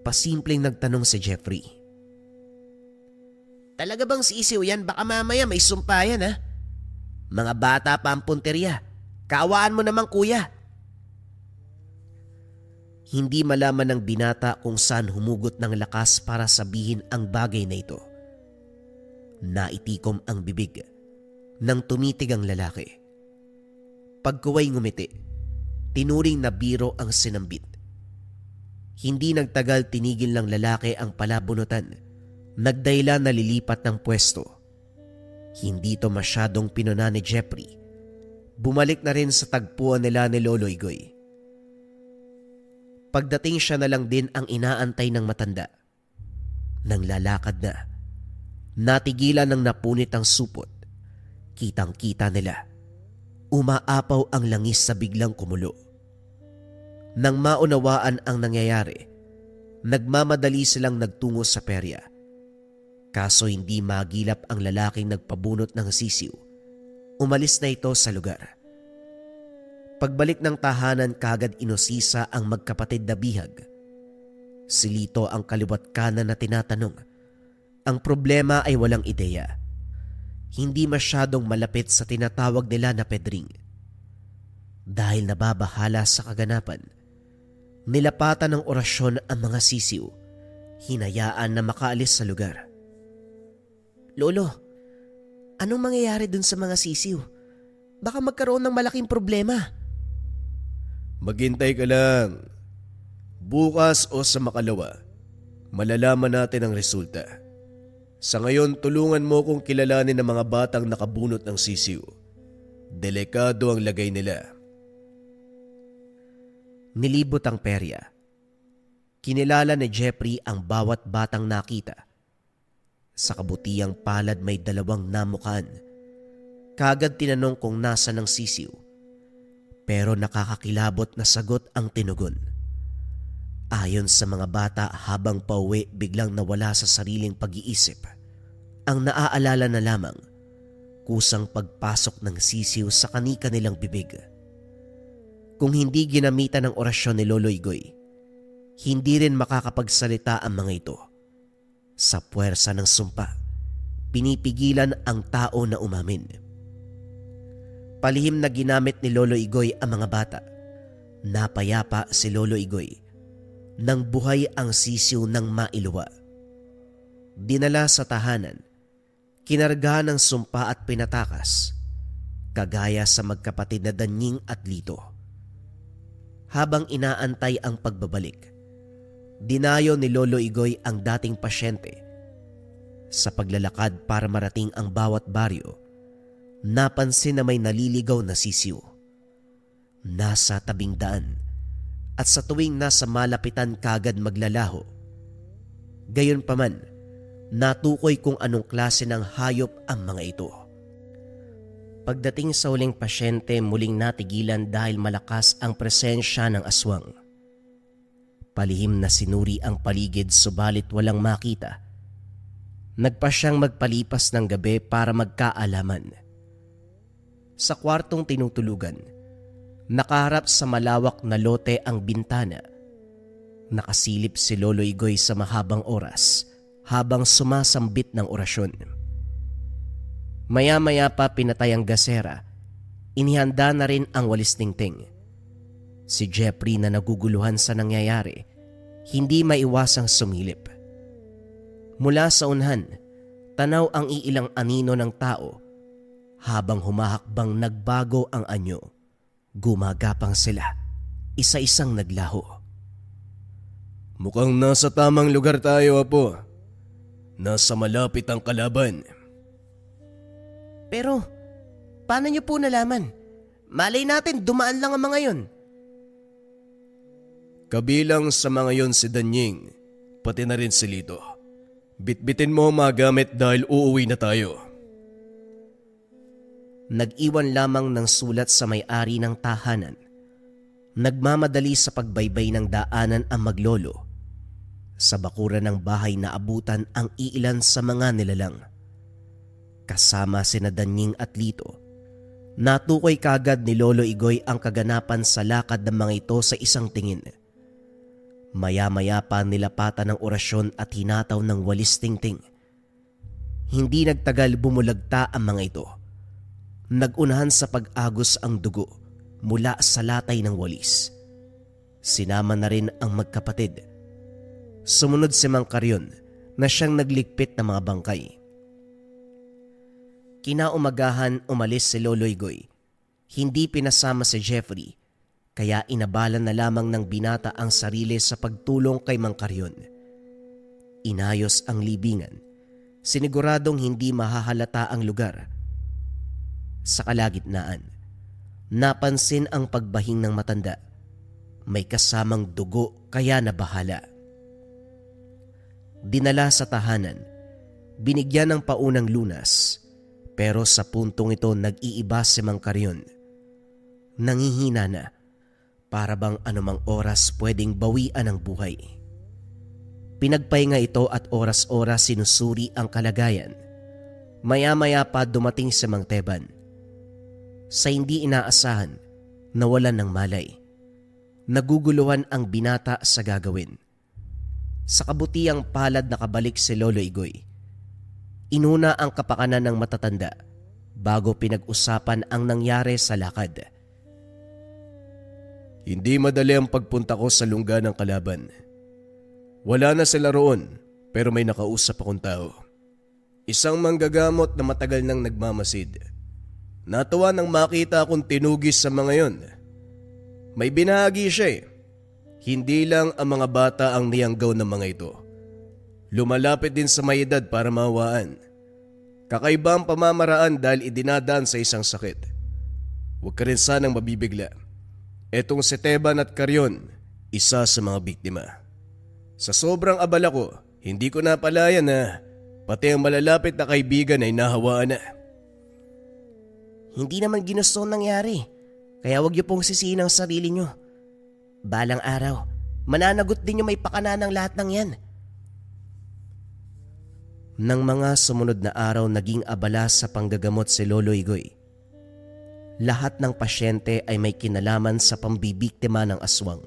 pasimpleng nagtanong si Jeffrey. Talaga bang sisiw yan? Baka mamaya may sumpa yan ha? Mga bata pa ang punteriya. Kaawaan mo naman kuya. Hindi malaman ng binata kung saan humugot ng lakas para sabihin ang bagay na ito. Naitikom ang bibig nang tumitig ang lalaki. Pagkuway ngumiti, tinuring na biro ang sinambit. Hindi nagtagal tinigil ng lalaki ang palabunutan. Nagdahilan na lilipat ng pwesto. Hindi to masyadong pinuna ni Jeffrey. Bumalik na rin sa tagpuan nila ni Lolo Igoy. Pagdating siya na lang din ang inaantay ng matanda. Nang lalakad na, natigilan ng napunit ang supot. Kitang-kita nila. Umaapaw ang langis sa biglang kumulo. Nang maunawaan ang nangyayari, nagmamadali silang nagtungo sa perya. Kaso hindi magilap ang lalaking nagpabunot ng sisiw. Umalis na ito sa lugar. Pagbalik ng tahanan, kagad inosisa ang magkapatid na bihag. Si Lito ang kaliwat kanan na tinatanong. Ang problema ay walang ideya. Hindi masyadong malapit sa tinatawag nila na Pedring. Dahil nababahala sa kaganapan, nilapatan ng orasyon ang mga sisiw. Hinayaan na makaalis sa lugar. Lolo, anong mangyayari dun sa mga sisiw? Baka magkaroon ng malaking problema. Maghintay ka lang. Bukas o sa makalawa, malalaman natin ang resulta. Sa ngayon, tulungan mo kong kilalanin ang mga batang nakabunot ng sisiw. Delikado ang lagay nila. Nilibot ang perya. Kinilala ni Jeffrey ang bawat batang nakita. Sa kabutihang palad may dalawang namukaan. Kagad tinanong kung nasa ng sisiw. Pero nakakakilabot na sagot ang tinugon. Ayon sa mga bata, habang pauwi biglang nawala sa sariling pag-iisip. Ang naaalala na lamang, kusang pagpasok ng sisiw sa kani-kanilang bibig. Kung hindi ginamitan ng orasyon ni Lolo Igoy, hindi rin makakapagsalita ang mga ito. Sa puwersa ng sumpa, pinipigilan ang tao na umamin. Palihim na ginamit ni Lolo Igoy ang mga bata. Napayapa si Lolo Igoy. nang buhay ang sisiw ng mailuwa. Dinala sa tahanan, kinarga ng sumpa at pinatakas, kagaya sa magkapatid na Danying at Lito. Habang inaantay ang pagbabalik, dinayo ni Lolo Igoy ang dating pasyente. Sa paglalakad para marating ang bawat baryo, napansin na may naliligaw na sisiw. Nasa tabing daan at sa tuwing nasa malapitan kagad maglalaho. Gayunpaman, natukoy kung anong klase ng hayop ang mga ito. Pagdating sa huling pasyente, muling natigilan dahil malakas ang presensya ng aswang. Palihim na sinuri ang paligid subalit walang makita. Nagpa siyang magpalipas ng gabi para magkaalaman. Sa kwartong tinutulugan, nakaharap sa malawak na lote ang bintana. Nakasilip si Lolo Igoy sa mahabang oras habang sumasambit ng orasyon. Maya-maya pa pinatay ang gasera. Inihanda na rin ang walis tingting. Si Jeffrey na naguguluhan sa nangyayari, hindi maiwasang sumilip. Mula sa unhan, tanaw ang iilang anino ng tao. Habang humahakbang nagbago ang anyo, gumagapang sila, isa-isang naglaho. Mukhang nasa tamang lugar tayo, Apo. Nasa malapit ang kalaban. Pero, paano niyo po nalaman? Malay natin dumaan lang ang mga yon. Kabilang sa mga yon si Danying, pati na rin si Lito. Bitbitin mo ang mga gamit dahil uuwi na tayo. Nag-iwan lamang ng sulat sa may-ari ng tahanan. Nagmamadali sa pagbaybay ng daanan ang maglolo. Sa bakuran ng bahay na abutan ang iilan sa mga nilalang. Kasama sina Danying at Lito. Natukoy kagad ni Lolo Igoy ang kaganapan sa lakad ng mga ito sa isang tingin. Maya-maya pa nilapatan ng orasyon at hinataw ng walis tingting. Hindi nagtagal bumulagta ang mga ito. Nagunahan sa pag-agos ang dugo mula sa latay ng walis. Sinama na rin ang magkapatid. Sumunod si Mang Karyon na siyang nagligpit ng mga bangkay. Kinaumagahan umalis si Lolo Igoy. Hindi pinasama si Jeffrey, kaya inabalan na lamang ng binata ang sarili sa pagtulong kay Mang Karyon. Inayos ang libingan. Siniguradong hindi mahahalata ang lugar. Sa kalagitnaan, napansin ang pagbahing ng matanda. May kasamang dugo kaya nabahala. Dinala sa tahanan, binigyan ng paunang lunas, pero sa puntong ito nag-iiba si Mang Karyon. Nangihina na, para bang anumang oras pwedeng bawian ang buhay. Pinagpahinga ito at oras-oras sinusuri ang kalagayan. Maya-maya pa dumating si Mang Teban. Sa hindi inaasahan, nawalan ng malay. Naguguluhan ang binata sa gagawin. Sa kabutiang palad nakabalik si Lolo Igoy. Inuna ang kapakanan ng matatanda bago pinag-usapan ang nangyari sa lakad. Hindi madali ang pagpunta ko sa lungga ng kalaban. Wala na sila roon, pero may nakausap akong tao. Isang manggagamot na matagal nang nagmamasid. Natuwa nang makita akong tinugis sa mga yon. May binahagi siya eh. Hindi lang ang mga bata ang niyanggaw ng mga ito. Lumalapit din sa may edad para mawaan. Kakaiba ang pamamaraan dahil idinadaan sa isang sakit. Huwag ka rin sanang mabibigla. Etong si Teban at Karyon, isa sa mga biktima. Sa sobrang abala ko, hindi ko napalaya na pati ang malalapit na kaibigan ay nahawaan na. Hindi naman ginusto ang nangyari, kaya wag niyo pong sisihin ang sarili niyo. Balang araw, mananagot din niyo may pakana ng lahat ng yan. Nang mga sumunod na araw naging abala sa panggagamot si Lolo Igoy. Lahat ng pasyente ay may kinalaman sa pambibiktima ng aswang.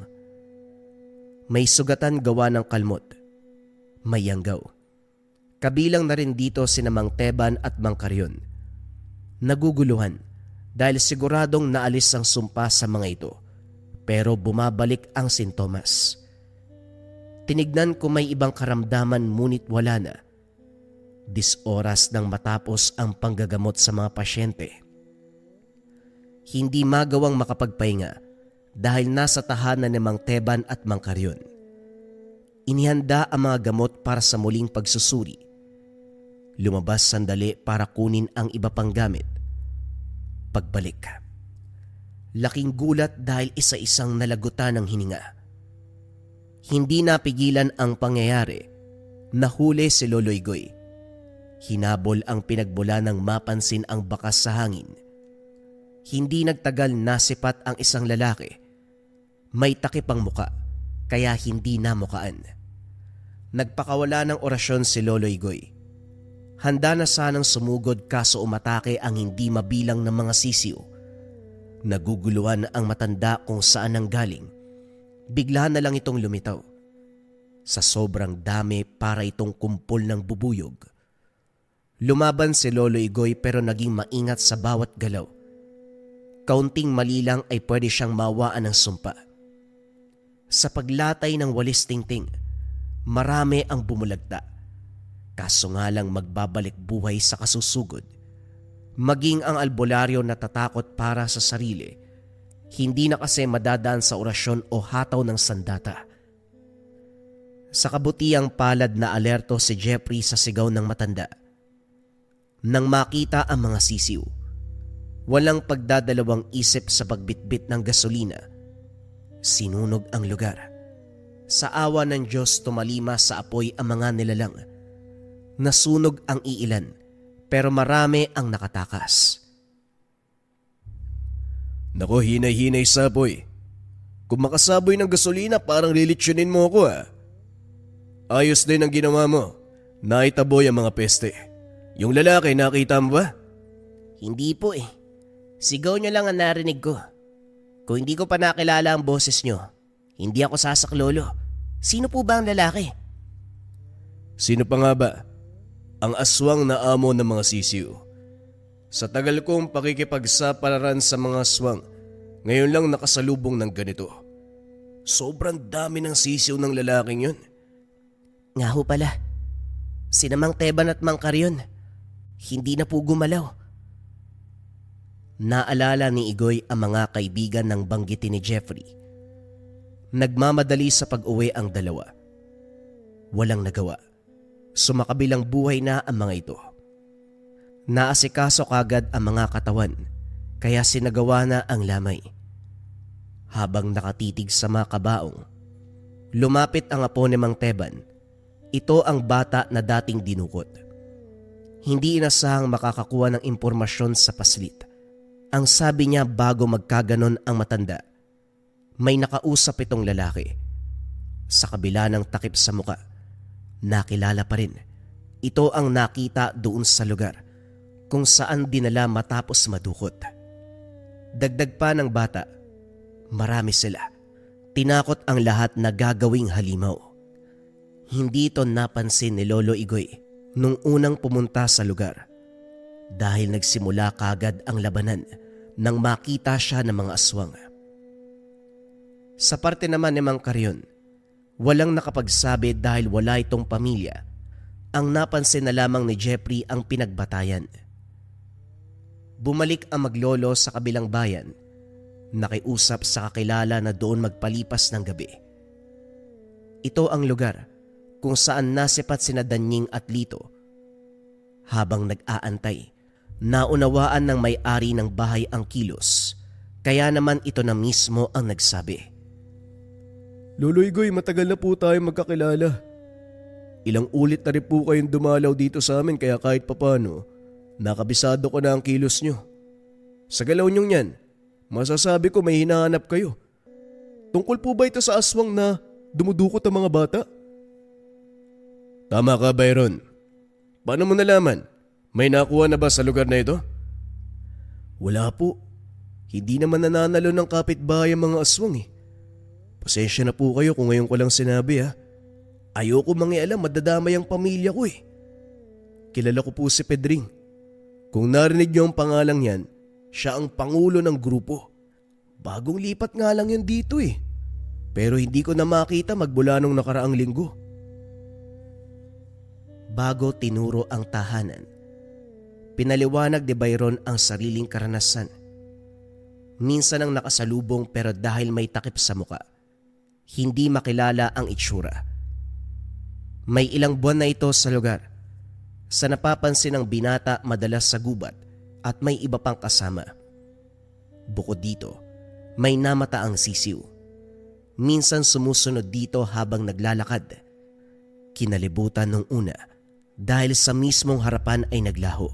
May sugatan gawa ng kalmot. May yanggaw. Kabilang na rin dito sina Mang Teban at Mang Karyon. Naguguluhan dahil siguradong naalis ang sumpa sa mga ito, pero bumabalik ang sintomas. Tinignan ko may ibang karamdaman ngunit wala na. 10 oras nang matapos ang panggagamot sa mga pasyente. Hindi magawang makapagpahinga dahil nasa tahanan ni Mang Teban at Mang Karyon. Inihanda ang mga gamot para sa muling pagsusuri. Lumabas sandali para kunin ang iba pang gamit. Pagbalik, laking gulat dahil isa-isang nalagutan ng hininga. Hindi napigilan ang pangyayari. Nahuli si Lolo Igoy. Hinabol ang pinagbula ng mapansin ang bakas sa hangin. Hindi nagtagal nasipat ang isang lalaki. May takip ang muka, kaya hindi namukaan. Nagpakawala ng orasyon si Lolo Igoy. Handa na sanang sumugod kaso umatake ang hindi mabilang ng mga sisiw. Naguguluhan ang matanda kung saan nanggaling. Bigla na lang itong lumitaw. Sa sobrang dami para itong kumpol ng bubuyog. Lumaban si Lolo Igoy pero naging maingat sa bawat galaw. Kaunting mali lang ay pwede siyang mawaan ng sumpa. Sa paglatay ng walis tingting, marami ang bumulagta. Kaso nga lang magbabalik buhay sa kasusugod. Maging ang albularyo natatakot para sa sarili. Hindi na kasi madadaan sa orasyon o hataw ng sandata. Sa kabutiang palad na alerto si Jeffrey sa sigaw ng matanda. Nang makita ang mga sisiw, walang pagdadalawang isip sa pagbitbit ng gasolina. Sinunog ang lugar. Sa awa ng Diyos tumalima sa apoy ang mga nilalang. Nasunog ang iilan pero marami ang nakatakas. Nako, hinay-hinay saboy. Kung makasaboy ng gasolina parang lilitsyonin mo ako Ayos din ang ginawa mo. Naitaboy ang mga peste. Yung lalaki nakita mo ba? Hindi po eh. Sigaw niyo lang ang narinig ko. Kung hindi ko pa nakilala ang boses niyo, hindi ako sasaklolo. Sino po ba ang lalaki? Sino pa nga ba? Ang aswang na amo ng mga sisiw. Sa tagal kong pakikipagsapalaran sa mga aswang, ngayon lang nakasalubong ng ganito. Sobrang dami ng sisiw ng lalaking yun. Nga ho pala. Sina Mang Teban at Mang Karyon. Hindi na po gumalaw. Naalala ni Igoy ang mga kaibigan ng banggitin ni Jeffrey. Nagmamadali sa pag-uwi ang dalawa. Walang nagawa. Sumakabilang buhay na ang mga ito. Naasikaso kagad ang mga katawan, kaya sinagawa na ang lamay. Habang nakatitig sa mga kabaong, lumapit ang apo ni Mang Teban. Ito ang bata na dating dinukot. Hindi inasahang makakakuha ng impormasyon sa paslit. Ang sabi niya bago magkaganon ang matanda, may nakausap itong lalaki. Sa kabila ng takip sa muka, nakilala pa rin. Ito ang nakita doon sa lugar kung saan dinala matapos madukot. Dagdag pa ng bata, marami sila. Tinakot ang lahat na gagawing halimaw. Hindi ito napansin ni Lolo Igoy nung unang pumunta sa lugar dahil nagsimula kagad ang labanan nang makita siya ng mga aswang. Sa parte naman ni Mang Karyon, walang nakapagsabi dahil wala itong pamilya. Ang napansin na lamang ni Jeffrey ang pinagbatayan. Bumalik ang maglolo sa kabilang bayan, nakiusap sa kakilala na doon magpalipas ng gabi. Ito ang lugar kung saan nasipat sina Danying at Lito. Habang nag-aantay, naunawaan ng may-ari ng bahay ang kilos, kaya naman ito na mismo ang nagsabi. Lolo Igoy, matagal na po tayo magkakilala. Ilang ulit na rin po kayong dumalaw dito sa amin kaya kahit papano, nakabisado ko na ang kilos nyo. Sa galaw nyong yan, masasabi ko may hinahanap kayo. Tungkol po ba ito sa aswang na dumudukot ang mga bata? Tama ka, Byron. Paano mo nalaman? May nakuha na ba sa lugar na ito? Wala po. Hindi naman nananalo ng kapitbahay ang mga aswang Pasensya na po kayo kung ngayon ko lang sinabi Ayoko mangialam, madadamay ang pamilya ko Kilala ko po si Pedring. Kung narinig niyo ang pangalang yan, siya ang pangulo ng grupo. Bagong lipat nga lang yun dito Pero hindi ko na makita magmula nung nakaraang linggo. Bago tinuro ang tahanan, pinaliwanag ni Byron ang sariling karanasan. Minsan ang nakasalubong pero dahil may takip sa muka, hindi makilala ang itsura. May ilang buwan na ito sa lugar. Sa napapansin ng binata madalas sa gubat at may iba pang kasama. Bukod dito, may namataang sisiw. Minsan sumusunod dito habang naglalakad. Kinalibutan nung una dahil sa mismong harapan ay naglaho.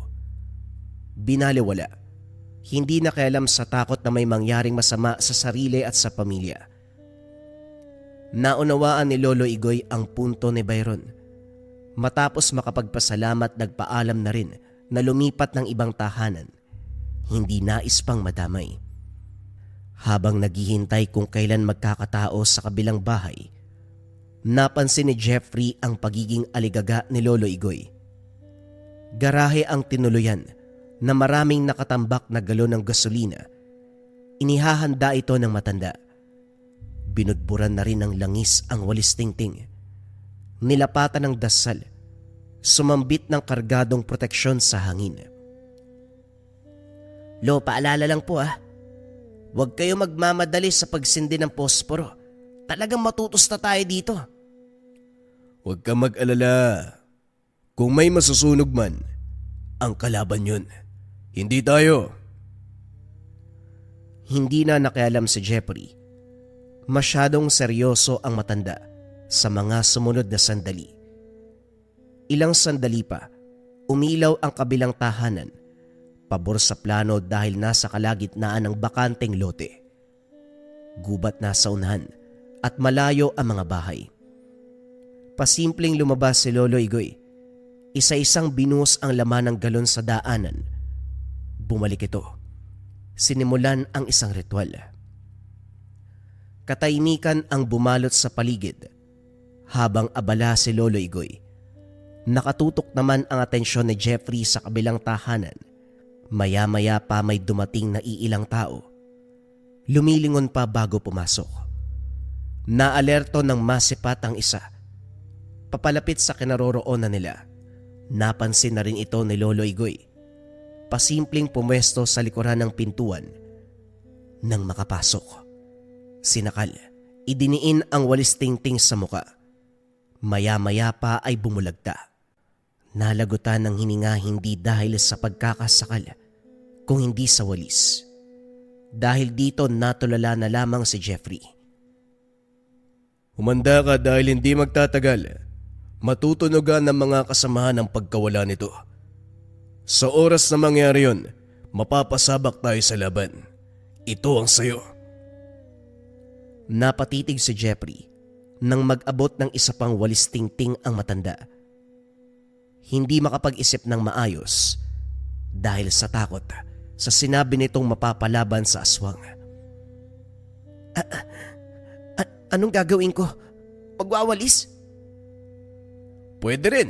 Binaliwala, hindi nakialam sa takot na may mangyaring masama sa sarili at sa pamilya. Naunawaan ni Lolo Igoy ang punto ni Byron. Matapos makapagpasalamat, nagpaalam na rin na lumipat ng ibang tahanan. Hindi nais pang madamay. Habang naghihintay kung kailan magkakatao sa kabilang bahay, napansin ni Jeffrey ang pagiging aligaga ni Lolo Igoy. Garahe ang tinuluyan na maraming nakatambak na galon ng gasolina. Inihahanda ito ng matanda. Binudburan na rin ng langis ang walis tingting. Nilapatan ng dasal. Sumambit ng kargadong proteksyon sa hangin. Lo, paalala lang po Huwag kayo magmamadali sa pagsindi ng posporo. Talagang matutos na tayo dito. Huwag ka mag-alala. Kung may masusunog man, ang kalaban yun. Hindi tayo. Hindi na nakialam si Jeffrey. Masyadong seryoso ang matanda sa mga sumunod na sandali. Ilang sandali pa, umilaw ang kabilang tahanan, pabor sa plano dahil nasa kalagitnaan ng bakanteng lote. Gubat na sa unahan at malayo ang mga bahay. Pasimpleng lumabas si Lolo Igoy. Isa-isang binuhos ang laman ng galon sa daanan. Bumalik ito. Sinimulan ang isang ritual. Katahimikan ang bumalot sa paligid habang abala si Lolo Igoy. Nakatutok naman ang atensyon ni Jeffrey sa kabilang tahanan. Maya-maya pa may dumating na iilang tao. Lumilingon pa bago pumasok. Naalerto ng masipat ang isa. Papalapit sa kinaroroonan nila. Napansin na rin ito ni Lolo Igoy. Pasimpleng pumwesto sa likuran ng pintuan. Nang makapasok, sinakal, idiniin ang walis tingting sa muka. Maya-maya pa ay bumulagta. Nalagutan ng hininga hindi dahil sa pagkakasakal, kung hindi sa walis. Dahil dito natulala na lamang si Jeffrey. Humanda ka dahil hindi magtatagal. Matutunogan ng mga kasamahan ang pagkawala nito. Sa oras na mangyari yun, mapapasabak tayo sa laban. Ito ang sayo. Napatitig si Jeffrey nang mag-abot ng isa pang walis tingting ang matanda. Hindi makapag-isip ng maayos dahil sa takot sa sinabi nitong mapapalaban sa aswang. Anong gagawin ko? Magwawalis? Pwede rin.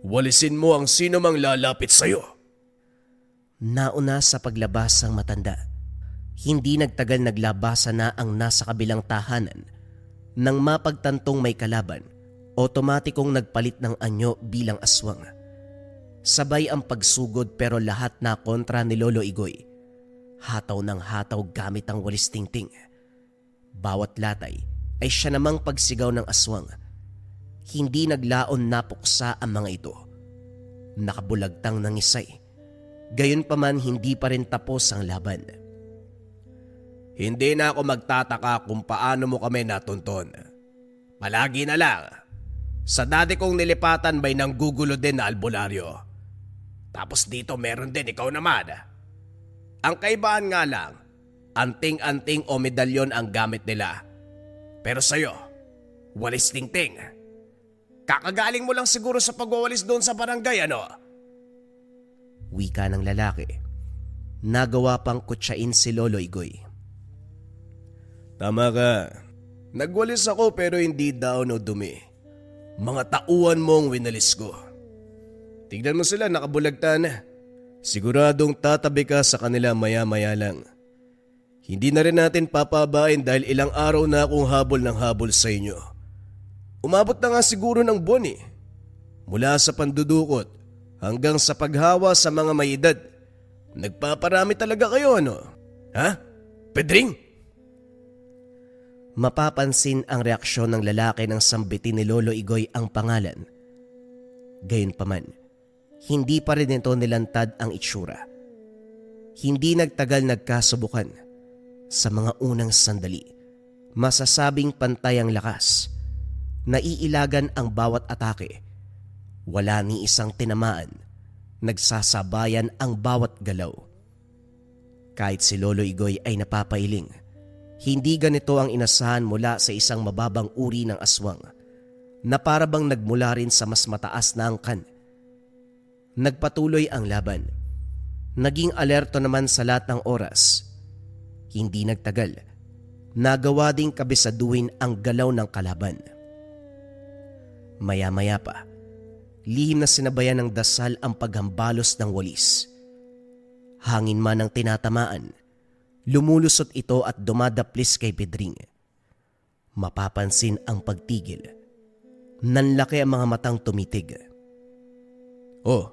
Walisin mo ang sino mang lalapit sa'yo. Nauna sa paglabas ang matanda. Hindi nagtagal naglabasa na ang nasa kabilang tahanan. Nang mapagtantong may kalaban, otomatikong nagpalit ng anyo bilang aswang. Sabay ang pagsugod pero lahat na kontra ni Lolo Igoy. Hataw ng hataw gamit ang walis tingting. Bawat latay ay siya namang pagsigaw ng aswang. Hindi naglaon napuksa ang mga ito. Nakabulagtang nangisay. Gayunpaman hindi pa rin tapos ang laban. Hindi na ako magtataka kung paano mo kami natunton. Palagi na lang. Sa dati kong nilipatan may nanggugulo din na albularyo. Tapos dito meron din ikaw naman. Ang kaibahan nga lang, anting-anting o medalyon ang gamit nila. Pero sa'yo, walis tingting. Kakagaling mo lang siguro sa pagwawalis doon sa barangay, ano? Wika ng lalaki. Nagawa pang kutsain si Lolo Igoy. Tama ka. Nagwalis ako pero hindi daon o dumi. Mga tauhan mong winalis ko. Tignan mo sila, nakabulagta na. Siguradong tatabi ka sa kanila maya-maya lang. Hindi na rin natin papabain dahil ilang araw na akong habol ng habol sa inyo. Umabot na nga siguro ng buwan eh. Mula sa pandudukot hanggang sa paghawa sa mga may edad. Nagpaparami talaga kayo ano? Ha? Pedring? Mapapansin ang reaksyon ng lalaki nang sambitin ni Lolo Igoy ang pangalan. Gayunpaman, hindi pa rin ito nilantad ang itsura. Hindi nagtagal nagkasubukan. Sa mga unang sandali, masasabing pantay ang lakas. Naiilagan ang bawat atake. Wala ni isang tinamaan. Nagsasabayan ang bawat galaw. Kahit si Lolo Igoy ay napapailing, hindi ganito ang inasahan mula sa isang mababang uri ng aswang na para bang nagmula rin sa mas mataas na angkan. Nagpatuloy ang laban. Naging alerto naman sa lahat ng oras. Hindi nagtagal, nagawa ding kabisaduhin ang galaw ng kalaban. Maya-maya pa, lihim na sinabayan ng dasal ang paghambalos ng walis. Hangin man ang tinatamaan, lumulusot ito at dumadaplis kay Pedring. Mapapansin ang pagtigil. Nanlaki ang mga matang tumitig. Oh,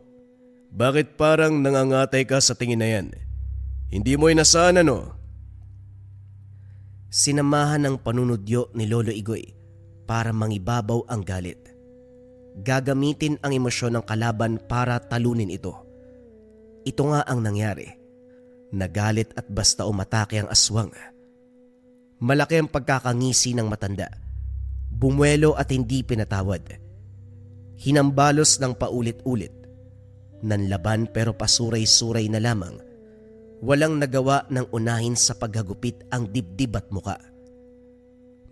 bakit parang nangangatay ka sa tingin na yan? Hindi mo inasahan ano? Sinamahan ng panunodyo ni Lolo Igoy para mangibabaw ang galit. Gagamitin ang emosyon ng kalaban para talunin ito. Ito nga ang nangyari. Nagalit at basta umatake ang aswang. Malaki ang pagkakangisi ng matanda. Bumuelo at hindi pinatawad. Hinambalos ng paulit-ulit. Nanlaban pero pasuray-suray na lamang. Walang nagawa ng unahin sa paghagupit ang dibdib at muka.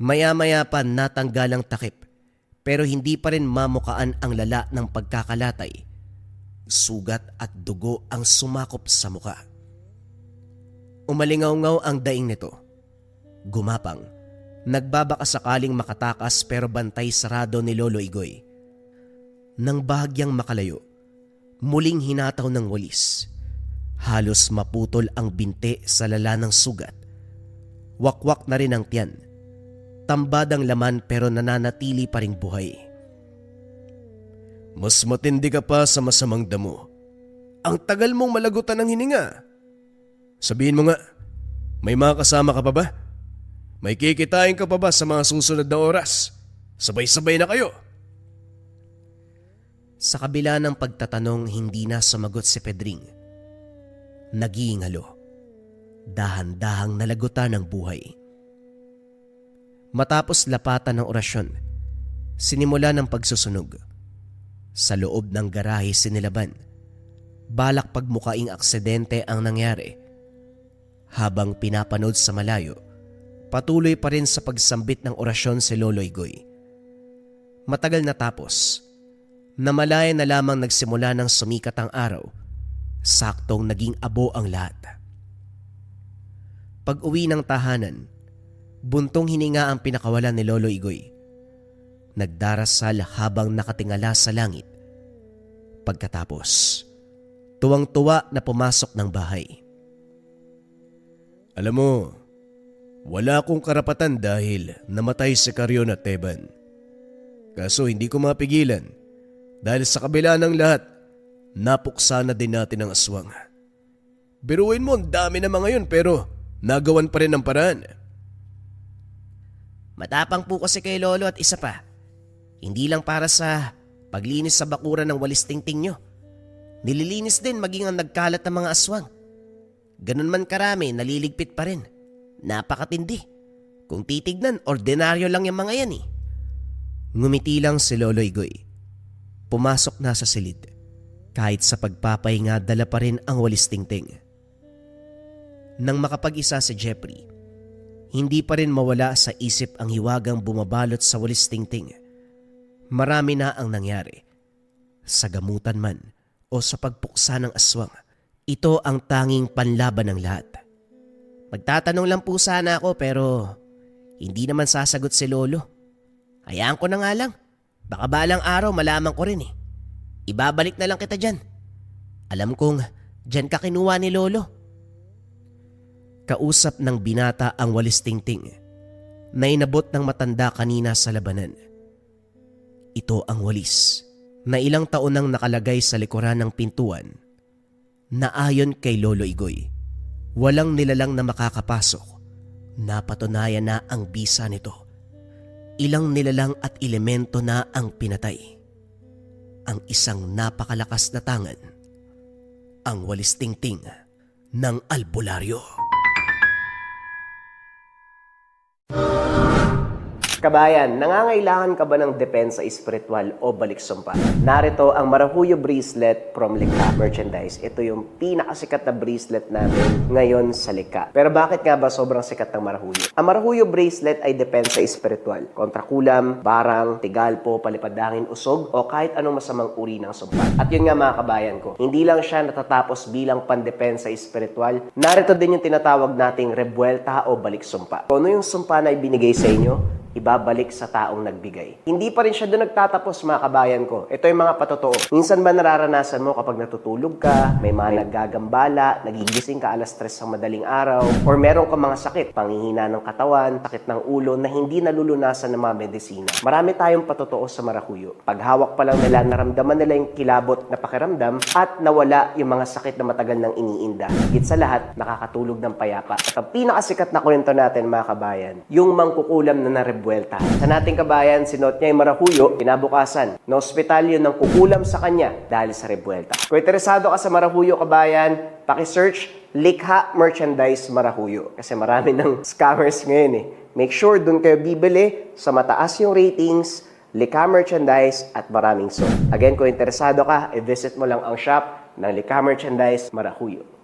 Maya-maya pa natanggal ang takip pero hindi pa rin mamukaan ang lala ng pagkakalatay. Sugat at dugo ang sumakop sa muka. Umalingaw-ngaw ang daing nito. Gumapang, nagbabaka sakaling makatakas pero bantay sarado ni Lolo Igoy. Nang bahagyang makalayo, muling hinataw ng walis. Halos maputol ang binte sa lala ng sugat. Wakwak na rin ang tiyan. Tambad ang laman pero nananatili pa ring buhay. Mas matindi ka pa sa masamang damo. Ang tagal mong malagutan ng hininga. Sabihin mo nga, may mga kasama ka pa ba? May kikitain ka pa ba sa mga susunod na oras? Sabay-sabay na kayo. Sa kabila ng pagtatanong, hindi na sumagot si Pedring. Nagingalo. Dahan-dahang nalagutan ng buhay. Matapos lapatan ng orasyon, sinimula ng pagsusunog. Sa loob ng garahe sinilaban. Balak pagmukaing aksidente ang nangyari. Habang pinapanood sa malayo, patuloy pa rin sa pagsambit ng orasyon si Lolo Igoy. Matagal na tapos. Namalaya na lamang nagsimula ng sumikat ang araw. Saktong naging abo ang lahat. Pag-uwi ng tahanan, buntong hininga ang pinakawalan ni Lolo Igoy. Nagdarasal habang nakatingala sa langit. Pagkatapos, tuwang-tuwa na pumasok ng bahay. Alam mo, wala akong karapatan dahil namatay si Carrion at Teban. Kaso hindi ko mapigilan dahil sa kabila ng lahat, napuksa na din natin ang aswang. Biruin mo, ang dami na mga yun pero nagawan pa rin ang paraan. Matapang po kasi kay Lolo at isa pa. Hindi lang para sa paglinis sa bakuran ng walis tingting nyo. Nililinis din maging ang nagkalat ng mga aswang. Ganun man karami, naliligpit pa rin. Napakatindi. Kung titignan, ordinaryo lang yung mga yan eh. Ngumiti lang si Lolo Igoy. Pumasok na sa silid. Kahit sa pagpapahinga, dala pa rin ang walis tingting. Nang makapag-isa si Jeffrey, hindi pa rin mawala sa isip ang hiwagang bumabalot sa walis tingting. Marami na ang nangyari. Sa gamutan man o sa pagpuksa ng aswang, ito ang tanging panlaban ng lahat. Magtatanong lang po sana ako pero hindi naman sasagot si Lolo. Hayaan ko na nga lang. Baka balang araw malaman ko rin eh. Ibabalik na lang kita dyan. Alam kong dyan ka kinuha ni Lolo. Kausap ng binata ang walis tingting na inabot ng matanda kanina sa labanan. Ito ang walis na ilang taon nang nakalagay sa likuran ng pintuan na ayon kay Lolo Igoy, walang nilalang na makakapasok. Napatunayan na ang bisa nito. Ilang nilalang at elemento na ang pinatay. Ang isang napakalakas na tangan, ang walis tingting ng albularyo. Kabayan, nangangailangan ka ba ng depensa espiritual o baliksumpa? Narito ang Marahuyo Bracelet from Likha Merchandise. Ito yung pinakasikat na bracelet namin ngayon sa Likha. Pero bakit nga ba sobrang sikat ng Marahuyo? Ang Marahuyo Bracelet ay depensa espiritual. Kontra kulam, barang, tigalpo, palipadangin, usog, o kahit anong masamang uri ng sumpa. At yun nga mga kabayan ko, hindi lang siya natatapos bilang pandepensa espiritual. Narito din yung tinatawag nating rebuelta o baliksumpa. Kung ano yung sumpa na ibinigay sa inyo, ibabalik sa taong nagbigay. Hindi pa rin siya doon nagtatapos mga kabayan ko. Ito yung mga patotoo. Minsan ba nararanasan mo kapag natutulog ka, may mga naggagambala, nagigising ka alas 3 ng madaling araw, or meron ka mga sakit, panghihina ng katawan, sakit ng ulo na hindi nalulunasan ng mga medisina. Marami tayong patotoo sa Marahuyo. Paghawak pa lang nila, naramdaman nila yung kilabot na pakiramdam at nawala yung mga sakit na matagal nang iniinda. Higit sa lahat, nakakatulog ng payapa. At ang pinakasikat na kwento natin mga kabayan, yung mangkukulam na narebuelta. Sa nating kabayan, sinuot niya yung Marahuyo, kinabukasan, na ospital yun ng kukulam sa kanya dahil sa rebuelta. Kung interesado ka sa Marahuyo kabayan, paki-search Likha Merchandise Marahuyo. Kasi marami ng scammers ngayon eh. Make sure dun kayo bibili sa mataas yung ratings, Likha Merchandise at maraming sold. Again, kung interesado ka, i-visit mo lang ang shop ng Likha Merchandise Marahuyo.